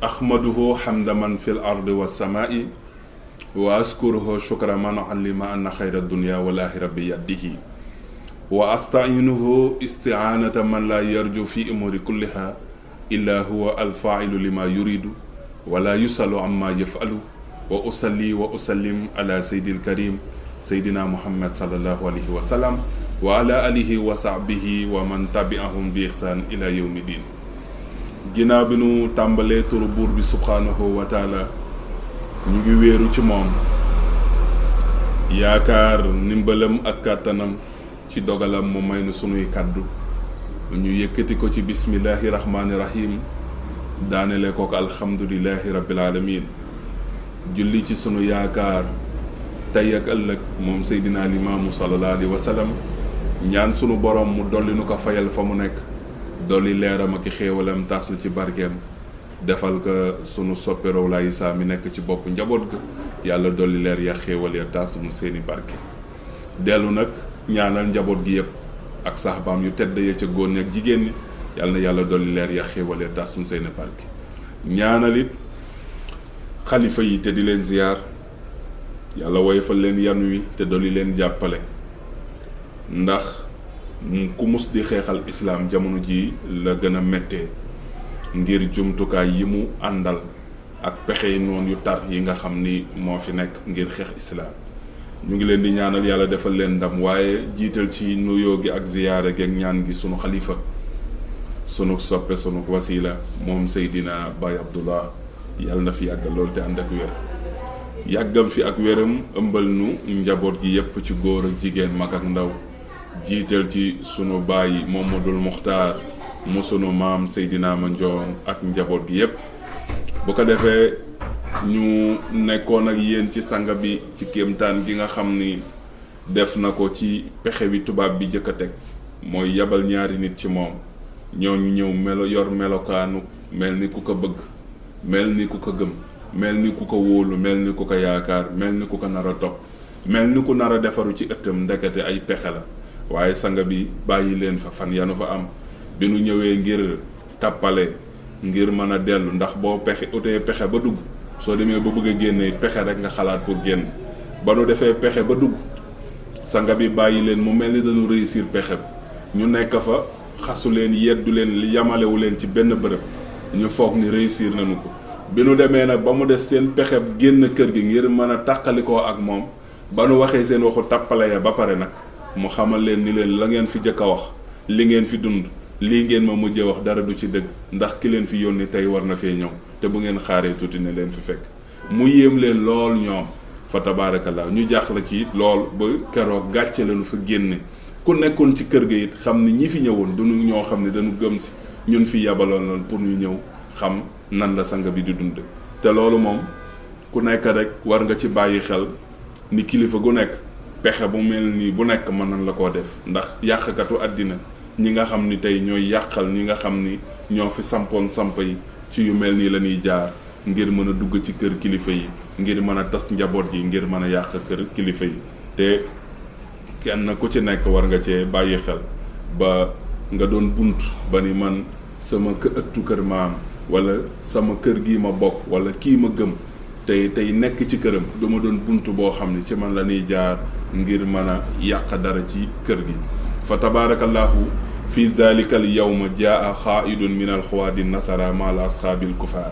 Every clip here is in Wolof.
أحمده حمد من في الأرض والسماء وأشكره شكر من علم أن خير الدنيا والآخرة بيده وأستعينه استعانة من لا يرجو في أمور كلها إلا هو الفاعل لما يريد ولا يسأل عما يفعل وأصلي وأسلم على سيد الكريم سيدنا محمد صلى الله عليه وسلم وعلى آله وصحبه ومن تبعهم بإحسان إلى يوم الدين. ginnaaw bi nu tàmbalee turu buur bi subhaanahu wa taala ñu ngi wéeru ci moom yaakaar ndimbalam ak kàttanam ci dogalam mu may nu sunuy kàddu ñu yëkkati ko ci bismillahi rahmaani rahim daanele ko alhamdulillahi rabbil alamin julli ci sunu yaakaar tey ak ëllëg moom seydina limaamu sallallahu alayhi wa sallam ñaan sunu borom mu dolli nu ko fayal fa mu nekk dolli leeram ak xéewalam tas ci barkeem defal ko sunu soppe Rawlaay Isaa mi nekk ci bopp njaboot ga yàlla dolli leer ya xéewal ya tas mu seeni barke dellu nag ñaanal njaboot gi yëpp ak saxbaam yu tedd ya ca góor ñi ak jigéen ñi yàlla na yàlla dolli leer ya xéewal ya tas mu seeni barke ñaanal it xalifa yi te di leen ziyaar yàlla woyofal leen yan wi te dolli leen jàppale ndax ku mus di xeexal islaam jamono ji la gën a méttee ngir jumtukaay yi mu àndal ak pexe yi noonu yu tar yi nga xam ni moo fi nekk ngir xeex islaam ñu ngi leen di ñaanal yàlla defal leen ndam waaye jiital ci nuyoo gi ak ziyaara gi ak ñaan gi sunu xalifa sunu soppe sunu wasila moom Seydina Baye Abdullah yàlla na fi yàgg loolu te ànd ak wér yàggam fi ak wéram ëmbal nu njaboot gi yépp ci góor ak jigéen mag ak ndaw jiital ci sunu baay Mamadul Muxtaar mu sunu maam Seydina Mandione ak njaboot gi yépp bu ko defee ñu nekkoon ak yéen ci sanga bi ci kéemtaan gi nga xam ni def na ko ci pexe wi tubaab bi jëkk a teg mooy yabal ñaari nit ci moom ñooñu ñëw yor melokaanu mel ni ku ko bëgg mel ni ku ko gëm mel ni ku ko wóolu mel ni ku ko yaakaar mel ni ku ko nar a topp mel ni ku nar a defaru ci ëttam ndekete ay pexe la waaye sanga bi bàyyi leen fa fan yanu fa am bi nu ñëwee ngir tàppale ngir mën a dellu ndax boo pexe utee pexe ba dugg soo demee ba bëgg a génne pexe rek nga xalaat pour génn ba nu defee pexe ba dugg sanga bi bàyyi leen mu mel ni dañu réussir pexe ñu nekk fa xasu leen yeddu leen yamalewu leen ci benn bërëb ñu foog ni réussir nañu ko bi nu demee nag ba mu des seen pexe génn kër gi ngir mën a tàqalikoo ak moom ba nu waxee seen waxu tàppale ya ba pare nag mu xamal leen ni leen la ngeen fi jëkk a wax li ngeen fi dund lii ngeen ma mujjee wax dara du ci dëgg ndax ki leen fi yónni tey war na fee ñëw te bu ngeen xaaree tuuti ne leen fi fekk mu yéem leen lool ñoom fa tabaarakallaa ñu jaaxle ci it lool ba keroog gàcce lañu fa génne ku nekkoon ci kër ga it xam ni ñi fi ñëwoon duñu ñoo xam ne dañu gëm si ñun fi yabaloon lan pour ñu ñëw xam nan la sang bi di dund te loolu moom ku nekk rek war nga ci bàyyi xel ni kilifa gu nekk pexe bu mel nii bu nekk mën nañ la koo def ndax yàqkatu àddina ñi nga xam ni tey ñooy yàqal ñi nga xam ni ñoo fi sampoon samp yi ci yu mel nii la ñuy jaar ngir mën a dugg ci kër kilifa yi ngir mën a tas njaboot yi ngir mën a yàq kër kilifa yi te kenn ku ci nekk war nga cee bàyyi xel ba nga doon bunt ba ni man sama ëttu kër maam wala sama kër gi ma bokk wala kii ma gëm tey nekk ci këram duma doon bunt boo xam ne ci man la ñuy jaar ngir mën a yàq dara ci kër gi fa tabarakallahu fi zalikal yawma jaa xaaidun min al xuwaadi nasara mal asxaabil kufaar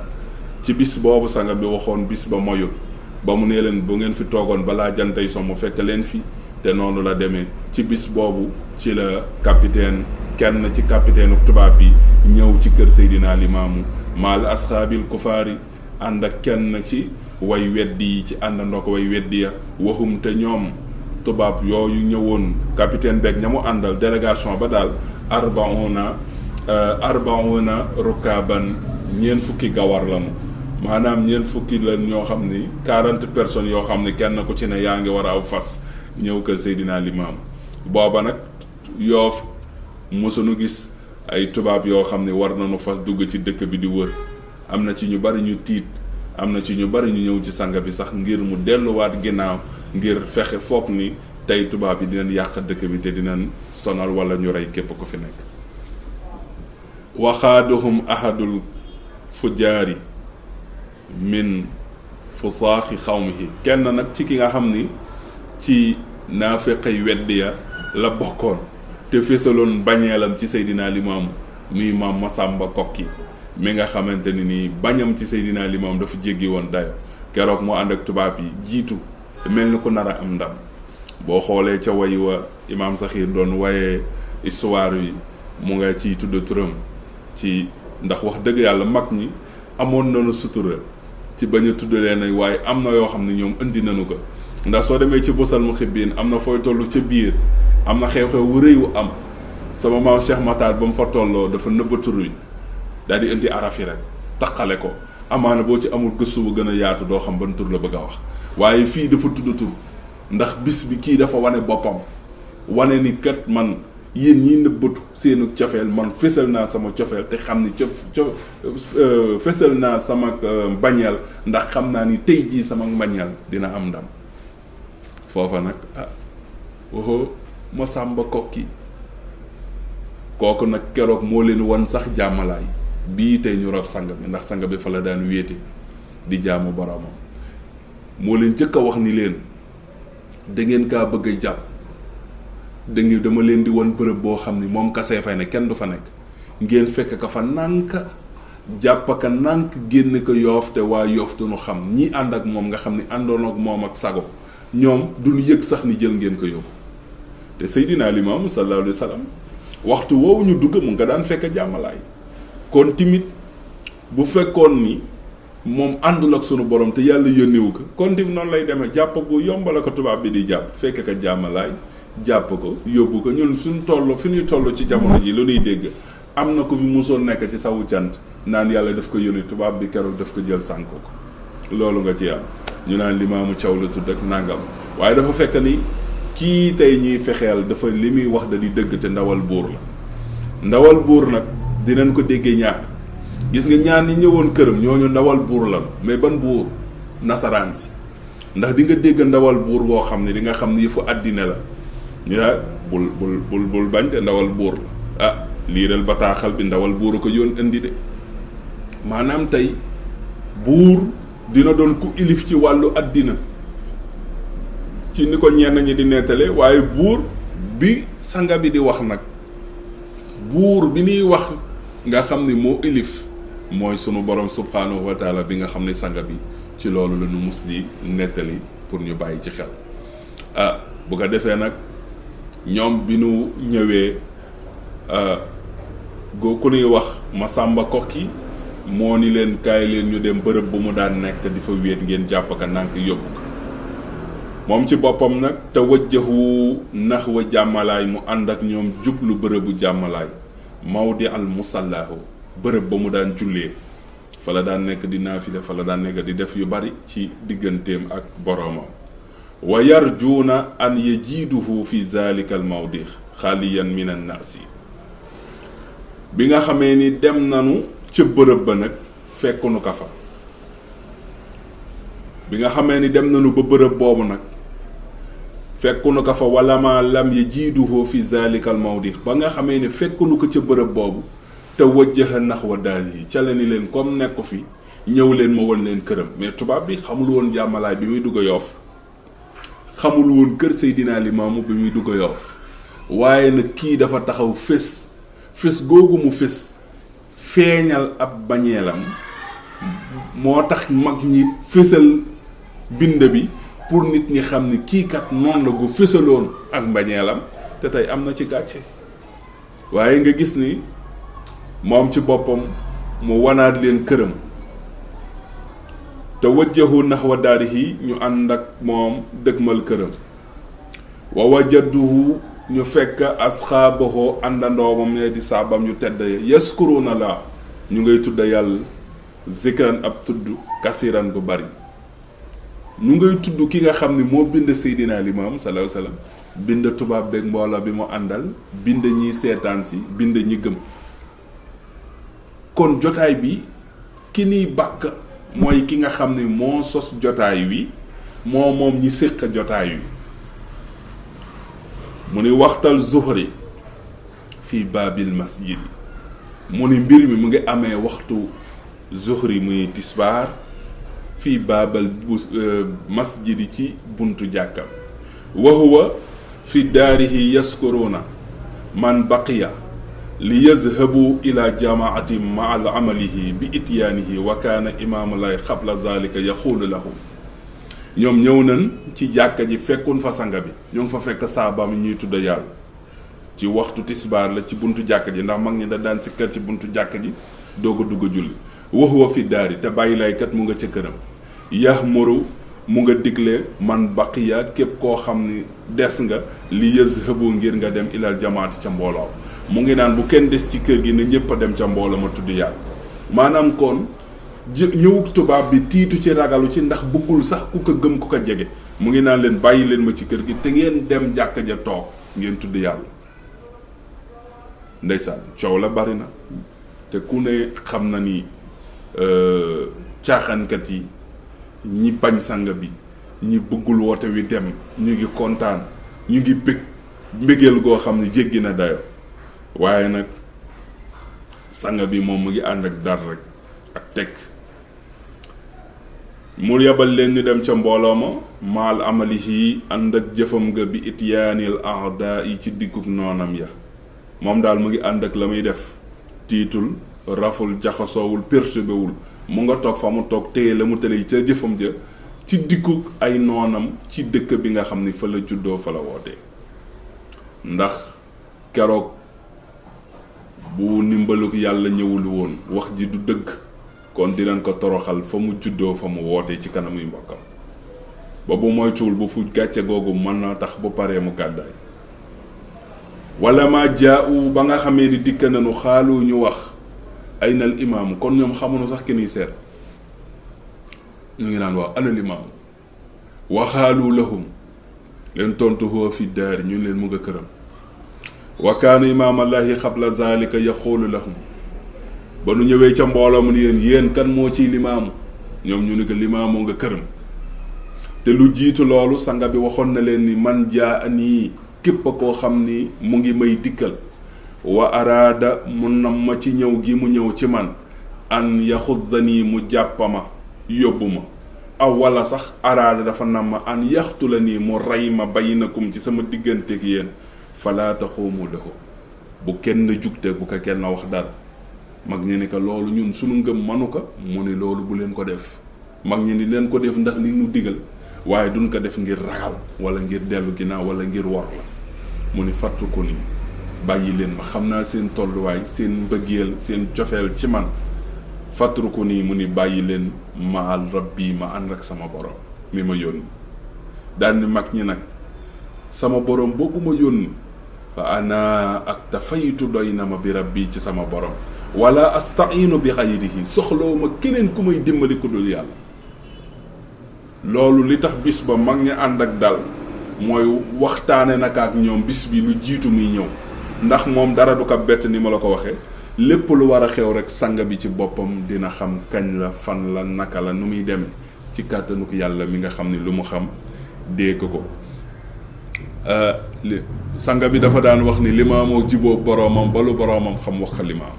ci bis boobu sanga bi waxoon bis ba moyul ba mu nee leen bu ngeen fi toogoon balaa jantay so mu fekk leen fi te noonu la demee ci bis boobu ci la capitaine kenn ci capitaine tubaab bi ñëw ci kër Seydina Limaamu mal asxaabil kufaari ànd ak kenn ci way weddi yi ci àndandoo ko way weddi ya waxum te ñoom tubaab yooyu ñëwoon capitaine beeg ña mu àndal délégation ba daal arbauna rukaban ñeen fukki gawar lañu maanaam ñeen fukki lan ñoo xam ni 40 personnes yoo xam ni kenn ku ci ne yaa ngi war a aw fas ñëw kër Seydina Limaam booba nag Yoof mosuñu gis ay tubaab yoo xam ne war nañu fas dugg ci dëkk bi di wër am na ci ñu bari ñu tiit, am na ci ñu bari ñu ñëw ci sanga bi sax ngir mu delluwaat ginnaaw ngir fexe foog ni tey tubaab yi dinañ yàq dëkk bi te dinañ sonal wala ñu rey képp ku fi nekk. waxaaduhum ahadul fujaari min fusaaxi xawmihi, kenn nag ci ki nga xam ni ci naafeqay weddi ya la bokkoon te fésaloon bañeelam ci Seydina Limaamu muy maam Masamba Kokki mi nga xamante ni nii bañam ci Seydina Limaamu dafa jéggi woon dayo keroog moo ànd ak tubaab yi jiitu mel ni ku nar a am ndam. boo xoolee ca way wa imaam Saxiir doon waaye histoire yi mu nga ciy tudd turam ci ndax wax dëgg yàlla mag ñi amoon nañu sutura ci bañ a tudd leen ay waaye am na yoo xam ne ñoom indi nañu ko. ndax soo demee ci Busal Muhibbin am na fooy toll ca biir am na xew-xew wu rëy wu am sama maam Cheikh Matar ba mu fa tolloo dafa nëbba tur wi daal di indi araf yi rek taqale ko amaana boo ci amul gëstu bu gën a yaatu doo xam ban tur la bëgg a wax waaye fii dafa tudd tur ndax bis bi kii dafa wane boppam wane ni kat man yéen ñi nëbbatu seenu cofeel man fésal naa sama cofeel te xam ni fésal naa sama mbañeel ndax xam naa ni tey jii sama mbañeel dina am ndam. foofa nag waxoo Masamba Kokki kooku nag keroog moo leen wan sax jàmmalaay bii tey ñu rob sang bi ndax sang bi fa la daan wéete di jaamu boromam moo leen jëkk a wax ni leen da ngeen kaa bëgg a jàpp dama leen di wan bërëb boo xam ni moom kasee fay ne kenn du fa nekk ngeen fekk ka fa nànk jàpp ka nànk génn ko Yoof te waa Yoof duñu xam ñi ànd ak moom nga xam ni àndoon ak moom ak sago ñoom duñu yëg sax ni jël ngeen ko yóbbu te Seydina Limaamu sallallahu alayhi wa sallam waxtu woowu ñu dugg mu nga daan fekk jàmmalaay kon timit bu fekkoon ni moom àndul ak sunu borom te yàlla yónniwu ko kon tim noonu lay demee jàpp gu yomb la ko tubaab bi di jàpp fekk ka jàmmalaay jàpp ko yóbbu ko ñun suñu toll fi ñuy toll ci jamono ji lu ñuy dégg am na ko fi musoon nekk ci sawu cant naan yàlla daf ko yónni tubaab bi keroog daf ko jël sànk ko loolu nga ci am ñu naan Limaamu Caw la tudd ak nangam waaye dafa fekk ni kii tey ñuy fexeel dafa li muy wax da di dëgg te ndawal buur la ndawal buur nag dinañ ko déggee ñaar gis nga ñaar ñi ñëwoon këram ñooñu ndawal buur la mais ban buur nasaraan si ndax di nga dégg ndawal buur boo xam ne di nga xam ne yëfu àddina la ñu daal bul bañ te ndawal buur la liiral bataaxal bi ndawal buur a ko yoon indi de maanaam tey buur dina doon ku ilif ci wàllu àddina ci ni ko ñenn ñi di nettale waaye buur bi sanga bi di wax nag buur bi ñuy wax nga xam ni moo ilif mooy sunu borom subhanahu wa taala bi nga xam ne sanga bi ci loolu la ñu mus di nettali pour ñu bàyyi ci xel bu ko defee nag ñoom bi nu ñëwee ku ñuy wax Masamba Kokki moo ni leen kaay leen ñu dem bërëb bu mu daan nekk di fa wéet ngeen jàpp ka nànk yóbbu ko moom ci boppam nag te wajjahu naxwa jàmmalaay mu ànd ak ñoom jublu bërëbu jàmmalaay mawdi al musallaahu bërëb ba mu daan jullee fa la daan nekk di naafile fa la daan nekk di def yu bari ci digganteem ak boroomam wa yarjuuna an yajiiduhu fi zalika al mawdi xaaliyan min an naasi bi nga xamee ni dem nanu ca bërëb ba nag fekkunu ka fa bi nga xamee ni dem nanu ba bërëb boobu nag fekkunu ko fa wala ma lam yajiiduhu fi zalika al mawdi ba nga xamee ni fekkunu ko ca bërëb boobu te wajjaha naxwa daal yi ca la ni leen comme nekku fi ñëw leen ma won leen këram mais tubaab bi xamul woon jàmmalaay bi muy dugg a Yoof xamul woon kër Seydina Limaamu bi muy dugg a Yoof waaye nag kii dafa taxaw fés googu mu fés feeñal ab bañeelam moo tax mag ñi fésal bind bi pour nit ñi xam ni kii kat noonu la gu fésaloon ak mbañeelam te tey am na ci gàcce waaye nga gis ni moom ci boppam mu wanaat leen këram te wajjahu naxwa daarihi ñu ànd ak moom dëgmal këram wa wajaduhu ñu fekk asxaabahu àndandoomam ne di saabam yu tedd yaskuruna la ñu ngay tudd yàlla zikran ab tudd kasiran bu bari ñu ngay tudd ki nga xam ni moo bind Seydina Limaam sallallahu alayhi wasallam bind tubaab beeg mbooloo bi mu àndal bind ñiy seetaan si bind ñi gëm kon jotaay bi ki niy bàkk mooy ki nga xam ne moo sos jotaay wi moom ñi séq jotaay wi mu ni waxtal zuhri fii baabil masjid mu ni mbir mi mu ngi amee waxtu zuhri muy tisbaar fii baabal masjidi ci buntu jàkkam wa huwa fi daarihi yaskuruna man baqiya li yazhabu ila jamaati maa amalihi bi ityaanihi wa kaana imaamu lay xabla zalika yaxuulu lahu ñoom ñëw nañ ci jàkka ji fekkun fa sanga bi ñoo ngi fa fekk saabaam ñuy tudd yàlla ci waxtu tisbaar la ci buntu jàkka ji ndax mag ñi da daan sikkar ci buntu jàkka ji doog a dugg a julli wa huwa fi daari te bàyyi laykat mu nga ca këram yahmuru mu nga digle man baqiya képp koo xam ni des nga li yazhabu ngir nga dem ilal jamaati ca mbooloo mu ngi naan bu kenn des ci kër gi ne ñëpp a dem ca mbooloo ma tudd yàlla maanaam kon ñëwug tubaab bi tiitu ci ragalu ci ndax bëggul sax ku ko gëm ku ko jege mu ngi naan leen bàyyi leen ma ci kër gi te ngeen dem jàkka ja toog ngeen tudd yàlla ndeysaan coow la bari na te ku ne xam na ni caaxaankat yi ñi bañ sang bi ñi bëggul woote wi dem ñu ngi kontaan ñu ngi bëgg mbëggeel goo xam ne jéggi na dayo waaye nag sang bi moom mu ngi ànd ak dar rek ak tekk mu yebal leen ñu dem ca mbooloo ma maal amalihi ànd ak jëfam nga bi ityaanil aada yi ci diggub noonam ya moom daal mu ngi ànd ak la muy def tiitul raful jaxasoowul perturbéwul mu nga toog fa mu toog téye la mu tële yi ca jëfam ja ci diggub ay noonam ci dëkk bi nga xam ni fa la juddoo fa la wootee ndax keroog bu ndimbaluk yàlla ñëwul woon wax ji du dëgg kon dinañ ko toroxal fa mu juddoo fa mu wootee ci kanamuy mbokkam ba bu moytuwul bu fu gàcce googu mën na tax bu paree mu gàddaay wala ma jaau ba nga xamee ni dikk nañu xaalu ñu wax ay nal imaamu kon ñoom xamuñu sax ki niy seet ñu ngi naan waaw anal imaamu wa xaalu lahum leen tontu huwa fi daari ñun leen mu nga këram wa kaana imaamallahi xabla zalika yaxoolu lahum ba nu ñëwee ca mbooloo mu ni yéen kan moo ciy limaamu ñoom ñu ni ko limaamu nga këram te lu jiitu loolu sanga bi waxoon na leen ni man jaa nii képp koo xam ni mu ngi may dikkal wa araada mu nam ma ci ñëw gi mu ñëw ci man an yaxuddanii mu jàppama yóbbu ma aw wala sax araada dafa nam ma an yaxtu la nii mu rey ma baynakum ci sama digganteeg yéen falaa taxuumu lahu bu kenn jugte bu ko kenn wax dara mag ñi ni ko loolu ñun sunu ngëm manu ko mu ni loolu bu leen ko def mag ñi ni leen ko def ndax li ñu digal waaye duñ ko def ngir ragal wala ngir dellu ginnaaw wala ngir wor la mu ni fattu ko ni bàyyi leen ma xam naa seen tolluwaay seen mbëggeel seen cofeel ci man fattu ko nii mu ni bàyyi leen maal rabbi ma ànd ak sama borom mi ma yónni daal ni mag ñi nag sama borom boobu ma yónni fa ana ak tafaytu doy na ma bi rabbi ci sama borom wala astainu bi xayrihi soxlawu ma keneen ku may dimbali ku dul yàlla loolu li tax bis ba mag ñi ànd ak dal mooy waxtaane naka ak ñoom bis bi lu jiitu muy ñëw ndax moom dara du ko bett ni ma la ko waxee lépp lu war a xew rek sang bi ci boppam dina xam kañ la fan la naka la nu muy demee ci kàttanu ko yàlla mi nga xam ni lu mu xam dégg ko sanga bi dafa daan wax ni limaamoo jiboo boroomam ba lu boroomam xam wax ko limaam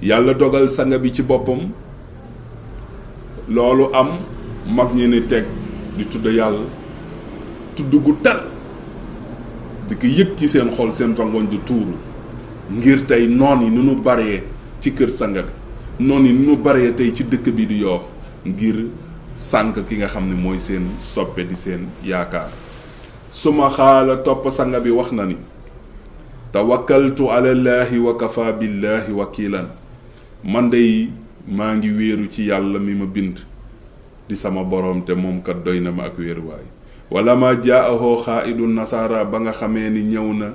yàlla dogal sanga bi ci boppam loolu am mag ñi ni teg di tudd yàlla tudd gu tar di ko yëg ci seen xol seen rangoñ di tuuru ngir tey noon yi nu nu baree ci kër sanga bi noon yi nu nu baree tey ci dëkk bi di Yoof ngir sànk ki nga xam ne mooy seen soppe di seen yaakaar suma xaala topp sanga bi wax na ni tawakkaltu ala llaahi wa kafa billaahi wakiilan man dey maa ngi wéeru ci yàlla mi ma bind di sama boroom te moom kat doy na ma ak wéeruwaay wala ma jaahoo xaa'idu nasaara ba nga xamee ni ñëw na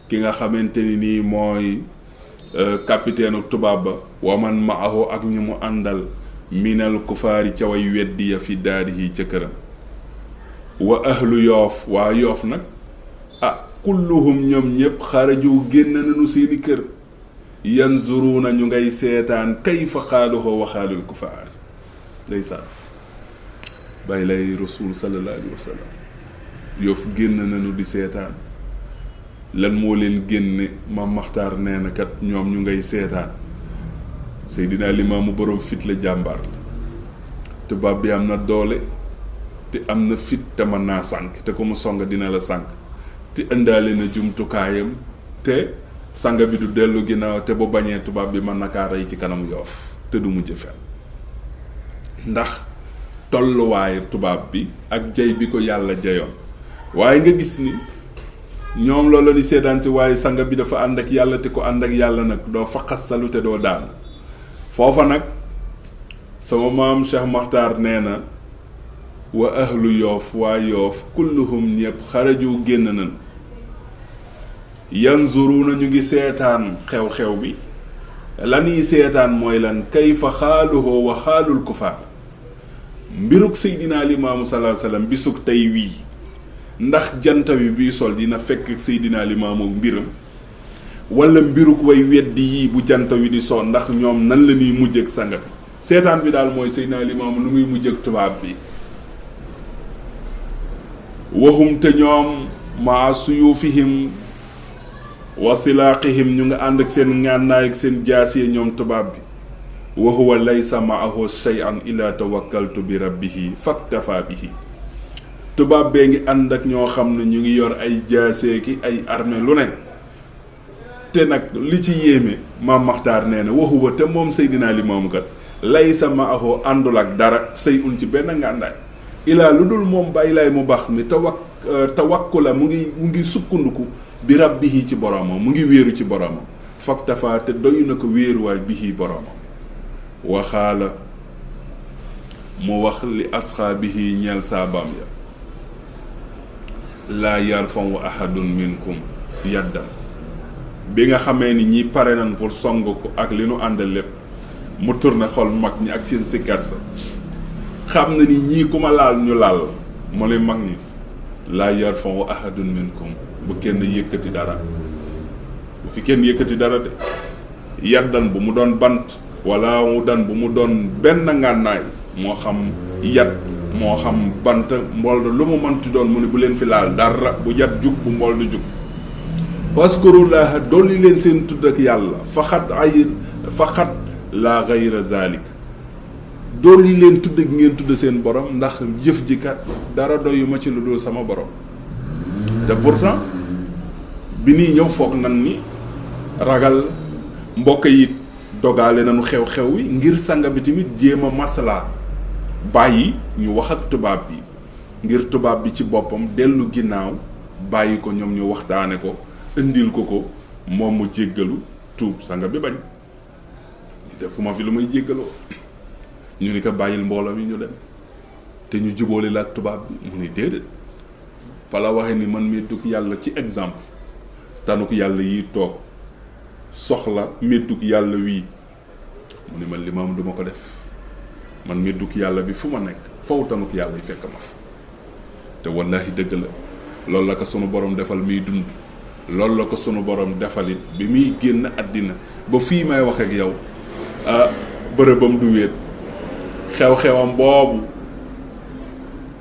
ki nga xamante ni nii mooy capitaine tubaab ba wa man maahu ak ñi mu àndal minal kufaari ca way weddi ya fi daarihi ca këram wa ahlu Yoof waa Yoof nag kulluhum ñoom ñépp xaraju génn nañu seeni kër yanzuruuna ñu ngay seetaan kayfa xaaluhu wa xaalul kufaar ndeysaan bàyyi lay rasul sallallahu alayhi wa sallam Yoff génn nañu di seetaan lan moo leen génne Maam Maxtaar nee na kat ñoom ñu ngay seetaan Seydina Limaamu borom fit la jàmbaar la tubaab bi am na doole te am na fit te mën naa sànk te ko mu song dina la sànk te indaale na jumtukaayam te sanga bi du dellu ginnaaw te bu bañee tubaab bi mën na kaa rey ci kanamu Yoff te du mujj fen ndax tolluwaayu tubaab bi ak jay bi ko yàlla jayoon waaye nga gis ni ñoom loolu di seetaan si waaye sanga bi dafa ànd ak yàlla te ko ànd ak yàlla nag doo fa xasalu te doo daan foofa nag sama maam Cheikh Makhtar nee na wa ahlu Yoff waa Yoff kulluhum ñëpp xaraju génn nañ yanzuruna ñu ngi seetaan xew-xew bi lanuy seetaan mooy lan kayfa xaaluhu wa xaalul kufaar mbiruk Seydina Limaamu sallallahu alayhi wasallam bisuk tey wii ndax jant wi bii sol dina fekk Seydina Limaamu mbiram wala mbiruk way weddi yii bu jant wi di son ndax ñoom nan la ñuy mujj ak sanga bi seetaan bi daal mooy Seydina Limaamu nu muy mujj ak tubaab bi waxum te ñoom maa suyufihim wa silaaqihim ñu nga ànd ak seen ngànnaay ak seen jaasiye ñoom tubaab bi wa huwa laysa maahu shay'an illa tawakkaltu bi rabbihi faktafa bihi tubaab bee ngi ànd ak ñoo xam ne ñu ngi yor ay jaasee ki ay armée lu ne te nag li ci yéeme Maam Maxtaar nee na wa huwa te moom Seydina Limaamu kat laysa maahu àndul ak dara shay'un ci benn ngànnaay ilaa lu dul moom bàyyi laay mu baax mi tawakkula mu ngi sukkandiku bi rabbihi ci boromam mu ngi wéeru ci boromam faktafa te doy na ko wéeruwaay bihi boromam waxaala mu wax li asxaabihi ñeel saabaam ya laa yarfa'u ahadun minkum yaddan bi nga xamee ni ñi pare nañ pour song ko ak li nu àndal lépp mu tourné xol mag ñi ak seen sikkar sa xam na ni ñii ku ma laal ñu laal mu ne mag ñi laa yarfa'u ahadun minkum bu kenn yëkkati dara bu fi kenn yëkkati dara de yaddan bu mu doon bant wala mu dan bu mu doon benn ngànnaay moo xam yat moo xam bant mbold lu mu mënti doon mu ne bu leen fi laal dara bu yat jug bu mbold jug faskurullaha dolli leen seen tudd ak yàlla faxat la gayra zalik dolli leen tudd ak ngeen tudd seen borom ndax jëf ji kat dara doyu ma ci lu dul sama borom te pourtant bi nii ñëw foog nan ni ragal mbokk yi dogaale nañu xew-xew wi ngir sanga bi tamit jéem a maslaa bàyyi ñu wax ak tubaab bi ngir tubaab bi ci boppam dellu ginnaaw bàyyi ko ñoom ñu waxtaane ko indil ko moom mu jéggalu tuub sanga bi bañ defuma fi lu may jéggaloo ñu ni ko bàyyil mbooloo mi ñu dem te ñu jubóole la ak tubaab bi mu ni déedéet fa la waxee ni man medduk yàlla ci exemple tanuk yàlla yi toog soxla medduk yàlla wii mu ni man Limaam duma ko def man medduk yàlla bi fu ma nekk faw tanuk yàlla yi fekk ma fa te wallaahi dëgg la loolu la ko sunu borom defal muy dund loolu la ko sunu borom defalit bi muy génn àddina ba fii may wax ak yow bërëbam du wéet xew-xewam boobu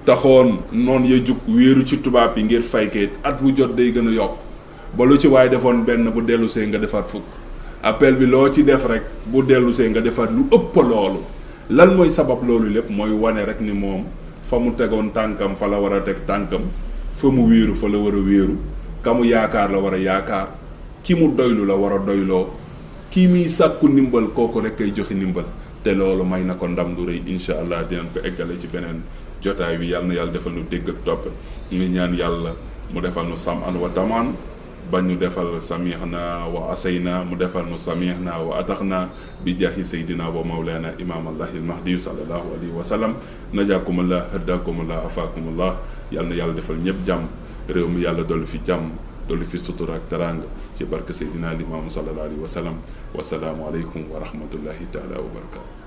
taxoon noon ya jug wéeru ci tubaab yi ngir faykee at wu jot day gën a yokk ba lu ci waaye defoon benn bu dellusee nga defaat fukk appel bi loo ci def rek bu dellusee nga defaat lu ëpp loolu lan mooy sabab loolu lépp mooy wane rek ni moom fa mu tegoon tànkam fa la war a teg tànkam fa mu wéeru fa la war a wéeru ka mu yaakaar la war a yaakaar ki mu doylu la war a doyloo kii muy sàkku ndimbal kooku rek kay joxe ndimbal te loolu may na ko ndam lu rëy incha allah dinañ ko eggale ci beneen jotaay bi yàlla na yàlla defal nu dégg ak topp ñu ñaan yàlla mu defal nu sam'an wa tamaan ba ñu defal samihna wa asayna mu defal nu samihna wa ataxna bi jaahi saydina wa mawlana imam allahi almahdi sallallahu alayhi wa sallam najaakumullah haddakumullah afaakumullah yàlla na yàlla defal ñëpp jàmm réew mi yàlla dolli fi jàmm dolli fi sutura ak teraanga ci barke saydina limaamu sallallahu alayhi wa sallam wasalaamu aleykum wa rahmatullahi taala wa barakatu